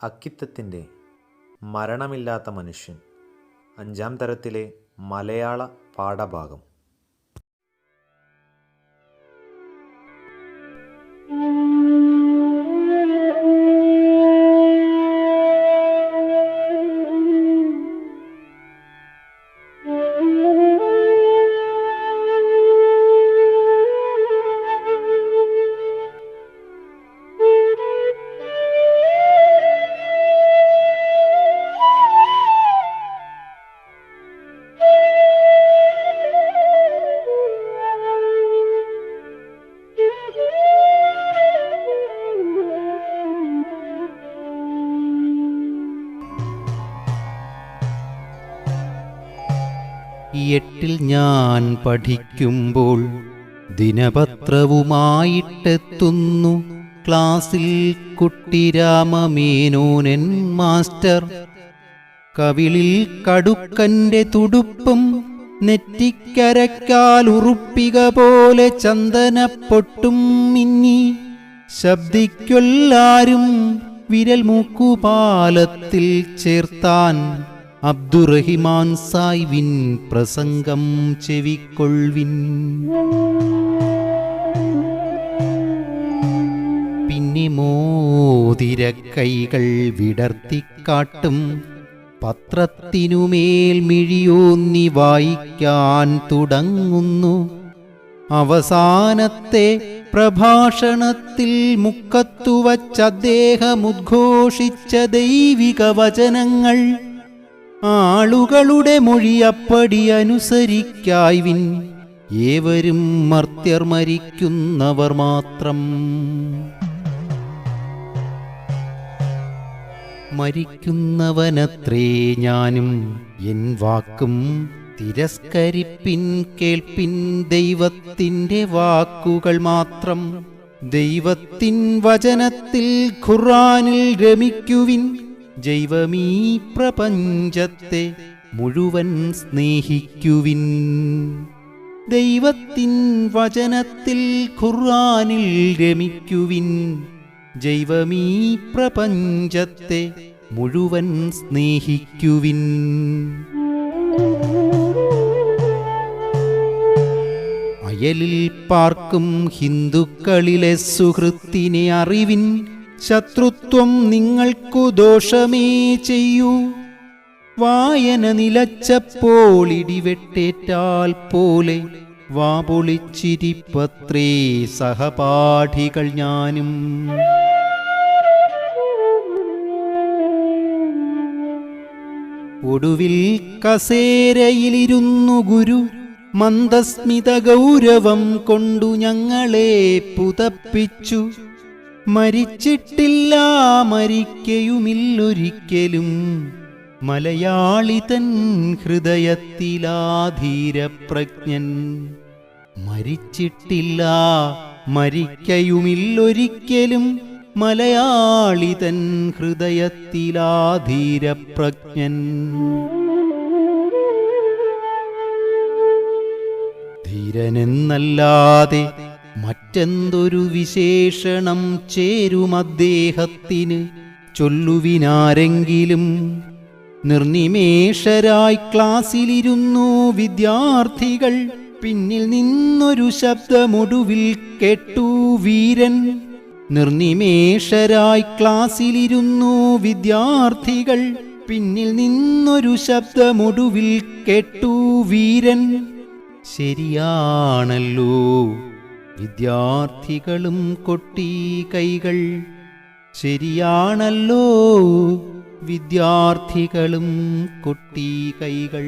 അക്കിത്തത്തിൻ്റെ മരണമില്ലാത്ത മനുഷ്യൻ, 5-ാം തരത്തിലെ മലയാള പാഠഭാഗം. എട്ടിൽ ഞാൻ പഠിക്കുമ്പോൾ ദിനപത്രവുമായിട്ടെത്തുന്നു ക്ലാസ്സിൽ കുട്ടിരാമമേനോനൻ മാസ്റ്റർ. കവിളിൽ കടുക്കന്റെ തുടുപ്പും നെറ്റിക്കരക്കാൽ ഉറുപ്പിക പോലെ ചന്ദനപ്പൊട്ടും മിന്നി. ശബ്ദിക്കൊല്ലാരും വിരൽ മൂക്കുപാലത്തിൽ ചേർത്താൻ അബ്ദുറഹിമാൻ സായിവിൻ പ്രസംഗം ചെവിക്കൊൾവിൻ. പിന്നെ മോതിരക്കൈകൾ വിടർത്തിക്കാട്ടും പത്രത്തിനുമേൽ മിഴിയോന്നി വായിക്കാൻ തുടങ്ങുന്നു. അവസാനത്തെ പ്രഭാഷണത്തിൽ മുക്കത്തുവച്ച് അദ്ദേഹം ഉദ്ഘോഷിച്ച ദൈവിക വചനങ്ങൾ ആളുകളുടെ മൊഴിയപ്പടി അനുസരിക്കായ്വിൻ. ഏവരും മർത്യർ മരിക്കുന്നവർ മാത്രം. മരിക്കുന്നവനത്രേ ഞാനും, എൻ വാക്കും തിരസ്കരിപ്പിൻ. കേൾപ്പിൻ ദൈവത്തിൻ്റെ വാക്കുകൾ മാത്രം. ദൈവത്തിൻ വചനത്തിൽ ഖുർആനിൽ രമിക്കുവിൻ. ജൈവമീ പ്രപഞ്ചത്തെ മുഴുവൻ സ്നേഹിക്കുവിൻ. ദൈവത്തിൻ വചനത്തിൽ ഖുർആനിൽ രമിക്കുവിൻ. ജൈവമീ പ്രപഞ്ചത്തെ മുഴുവൻ സ്നേഹിക്കുവിൻ. അയലിൽ പാർക്കും ഹിന്ദുക്കളിലെ സുഹൃത്തിനെ അറിവിൻ. ശത്രുത്വം നിങ്ങൾക്കു ദോഷമേ ചെയ്യൂ. വായന നിലച്ചപ്പോൾ ഇടിവെട്ടേറ്റാൽ പോലെ വാപൊളിച്ചിരിപ്പത്രേ സഹപാഠികൾ ഞാനും. ഒടുവിൽ കസേരയിലിരുന്നു ഗുരു മന്ദസ്മിത ഗൗരവം കൊണ്ടു ഞങ്ങളെ പുതപ്പിച്ചു. മരിച്ചിട്ടില്ല, മരിക്കയുമില്ലൊരിക്കലും, മലയാളി തൻ ഹൃദയത്തിലാധീരപ്രജ്ഞൻ. മരിച്ചിട്ടില്ല, മരിക്കയുമില്ലൊരിക്കലും, മലയാളി തൻ ഹൃദയത്തിലാധീരപ്രജ്ഞൻ. ധീരനെന്നല്ലാതെ മറ്റെന്തൊരു വിശേഷണം ചേരും അദ്ദേഹത്തിന്? ചൊല്ലുവിനാരെങ്കിലും. നിർനിമേഷരായി ക്ലാസ്സിലിരുന്നു വിദ്യാർത്ഥികൾ. പിന്നിൽ നിന്നൊരു ശബ്ദമൊടുവിൽ കേട്ടു വീരൻ. നിർനിമേഷരായി ക്ലാസ്സിലിരുന്നു വിദ്യാർത്ഥികൾ. പിന്നിൽ നിന്നൊരു ശബ്ദമൊടുവിൽ കേട്ടു വീരൻ. ശരിയാണല്ലോ, വിദ്യാർത്ഥികളും കൊട്ടി കൈകൾ. ശരിയാണല്ലോ, വിദ്യാർത്ഥികളും കൊട്ടി കൈകൾ.